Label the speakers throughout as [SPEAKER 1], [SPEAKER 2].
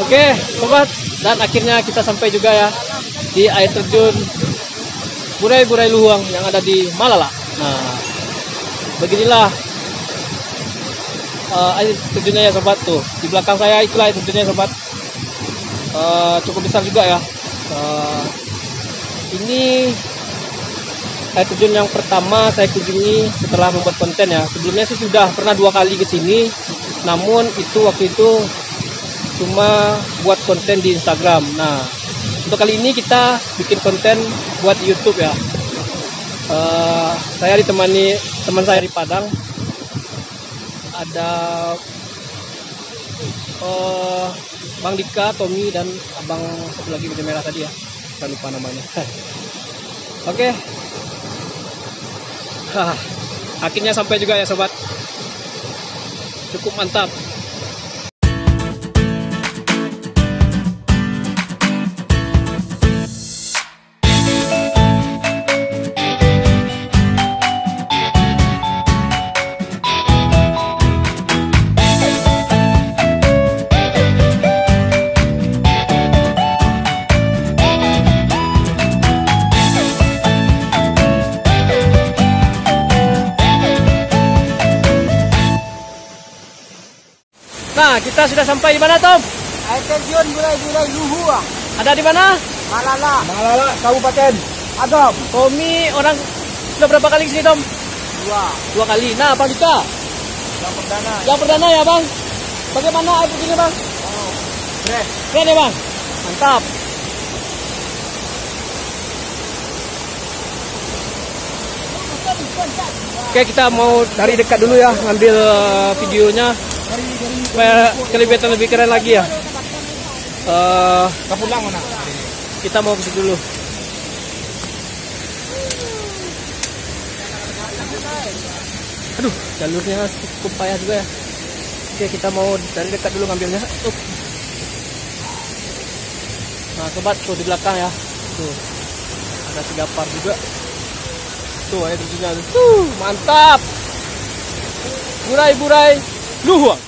[SPEAKER 1] Oke, sobat, dan akhirnya kita sampai juga ya di air terjun Burai-Burai Luhuang yang ada di Malala. Nah, beginilah air terjunnya ya sobat, tuh di belakang saya itulah air terjunnya sobat. Cukup besar juga ya. Ini air terjun yang pertama saya kunjungi setelah membuat konten ya. Sebelumnya sih sudah pernah 2 kali ke sini, namun waktu itu cuma buat konten di Instagram. Nah, untuk kali ini kita bikin konten buat YouTube ya. Saya ditemani teman saya di Padang. Ada Bang Dika, Tommy, dan abang satu lagi baju merah tadi ya. Saya lupa namanya. Oke. Akhirnya sampai juga ya sobat. Cukup mantap. Nah, kita sudah sampai di mana, Tom?
[SPEAKER 2] Air terjun Burai-Burai Luhuang.
[SPEAKER 1] Ada di mana?
[SPEAKER 2] Malala.
[SPEAKER 3] Malala, Kabupaten
[SPEAKER 2] Agam.
[SPEAKER 1] Tommy orang sudah berapa kali ke sini, Tom? 2 kali. Nah, Bang Dika,
[SPEAKER 2] Yang perdana.
[SPEAKER 1] yang perdana ya, Bang. Bagaimana air terjunnya, Bang? Keren ya, Bang? Mantap. Oke, kita mau dari dekat dulu ya, ngambil videonya supaya kelihatan lebih keren lagi ya.
[SPEAKER 3] Kapulang mana?
[SPEAKER 1] Kita mau ke situ dulu. Aduh, jalurnya cukup payah juga ya. Oke, kita mau dari dekat dulu ngambilnya. Nah, sobat, tuh di belakang ya. Tuh, ada Sigapar juga. Tuh, air terjunnya. Mantap. Burai-Burai Luhuang.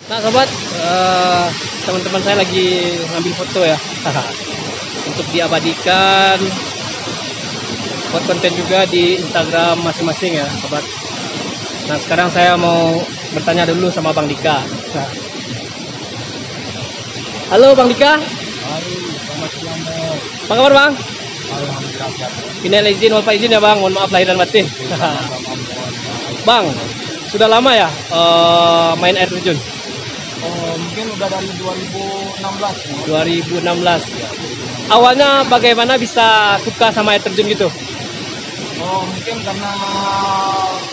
[SPEAKER 1] Nah sobat, teman-teman saya lagi ngambil foto ya untuk diabadikan buat konten juga di Instagram masing-masing ya sobat. Nah sekarang saya mau bertanya dulu sama Bang Dika. Nah. Halo Bang Dika.
[SPEAKER 3] Halo, selamat siang.
[SPEAKER 1] Apa kabar Bang?
[SPEAKER 3] Alhamdulillah siap.
[SPEAKER 1] Minal izin wal faizin ya Bang, mohon maaf lahir dan batin. Bang, sudah lama ya main air terjun?
[SPEAKER 3] Mungkin udah dari 2016.
[SPEAKER 1] 2016. Awalnya bagaimana bisa suka sama air terjun gitu?
[SPEAKER 3] Mungkin karena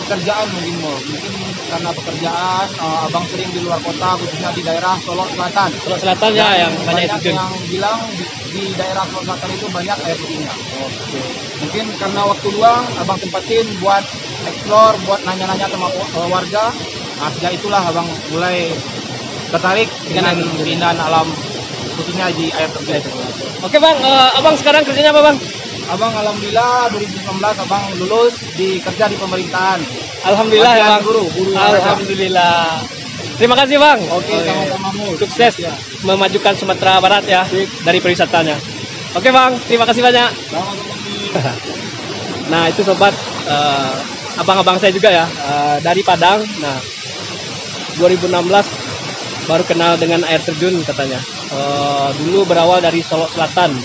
[SPEAKER 3] pekerjaan mungkin karena pekerjaan abang sering di luar kota, khususnya di daerah Solo Selatan.
[SPEAKER 1] Solo Selatan ya yang banyak air terjun.
[SPEAKER 3] Yang bilang di daerah Solo Selatan itu banyak air terjunnya. Mungkin karena waktu luang abang tempatin buat explore, buat nanya-nanya sama warga. Nah, sejak itulah abang mulai tertarik dengan keindahan alam, khususnya di air terjun.
[SPEAKER 1] Oke Bang, abang sekarang kerjanya apa Bang?
[SPEAKER 3] Abang alhamdulillah 2019 abang lulus kerja di pemerintahan.
[SPEAKER 1] Alhamdulillah ya Bang.
[SPEAKER 3] Guru
[SPEAKER 1] Alhamdulillah. Terima kasih Bang.
[SPEAKER 3] Oke, sama-sama.
[SPEAKER 1] Sukses
[SPEAKER 3] ya.
[SPEAKER 1] memajukan Sumatera Barat ya dari pariwisatanya. Oke Bang, terima kasih banyak.
[SPEAKER 3] Sama-sama.
[SPEAKER 1] Nah itu sobat, abang-abang saya juga ya, dari Padang. Nah 2016 baru kenal dengan air terjun katanya. Dulu berawal dari Solok Selatan.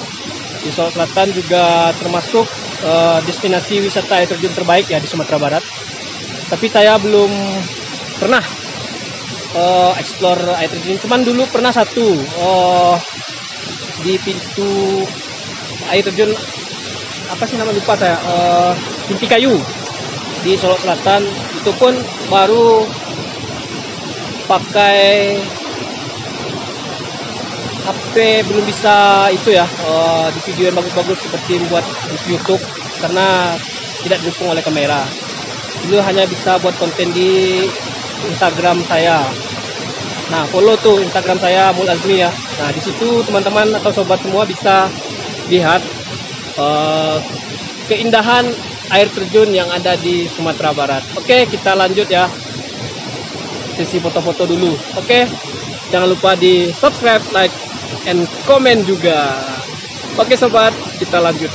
[SPEAKER 1] Di Solok Selatan juga termasuk destinasi wisata air terjun terbaik ya di Sumatera Barat. Tapi saya belum pernah explore air terjun. Cuman dulu pernah satu di pintu air terjun, apa sih nama, lupa saya, Inti Kayu di Solok Selatan. Itu pun baru pakai HP, belum bisa itu ya, di video yang bagus-bagus seperti buat di YouTube karena tidak didukung oleh kamera. Dulu hanya bisa buat konten di Instagram saya. Nah, follow tuh Instagram saya Mul Azmi ya. Nah, di situ teman-teman atau sobat semua bisa lihat keindahan air terjun yang ada di Sumatera Barat. Oke, kita lanjut ya. Sesi foto-foto dulu. Oke. Jangan lupa di subscribe, like, and comment juga. Oke sobat, kita lanjut.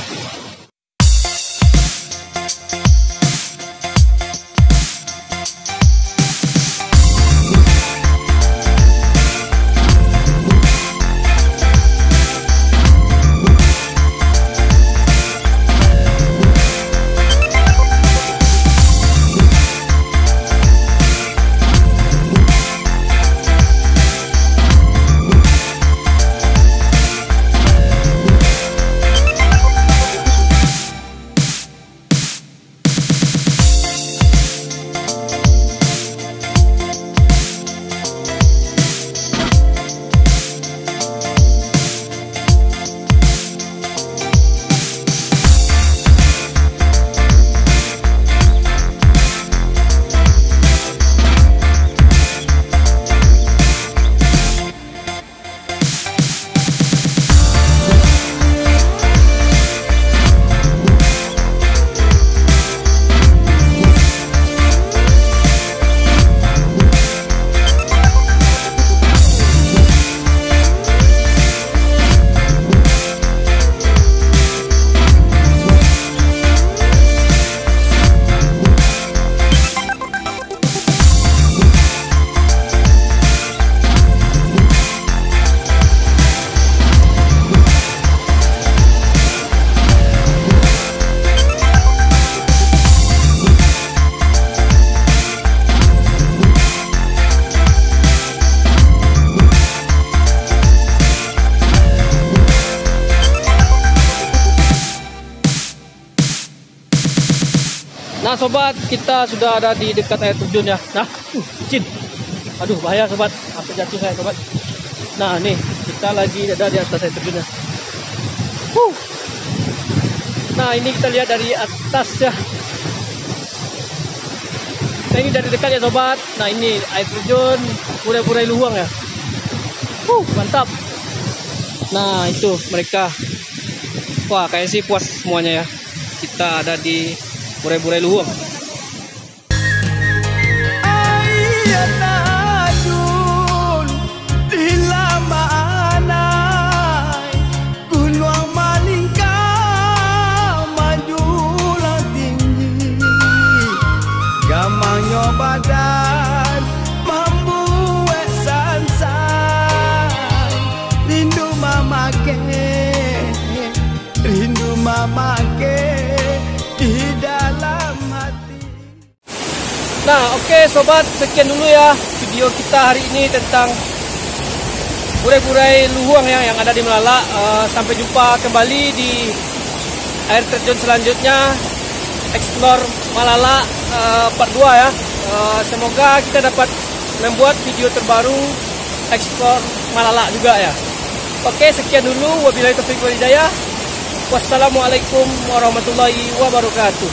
[SPEAKER 1] Nah sobat, kita sudah ada di dekat air terjun ya. Nah, Cin. Aduh bahaya sobat, hampir jatuh saya sobat. Nah nih, kita lagi ada di atas air terjun ya. Nah ini kita lihat dari atas ya. Nah ini dari dekat ya sobat. Nah ini air terjun Burai-Burai Luhuang ya. Mantap. Nah itu mereka. Wah kayaknya sih puas semuanya ya. Kita ada di Burai-Burai Luhuang.
[SPEAKER 2] Badan membuat sansan, rindu mama ke di dalam hati.
[SPEAKER 1] Nah oke sobat, sekian dulu ya video kita hari ini tentang Burai-Burai Luhuang ya, yang ada di Melala. Sampai jumpa kembali di air terjun selanjutnya, Explore Malala part 2 ya. Semoga kita dapat membuat video terbaru Explore Malala juga ya. Oke, sekian dulu. Wabillahi taufiq wal hidayah. Wassalamualaikum warahmatullahi wabarakatuh.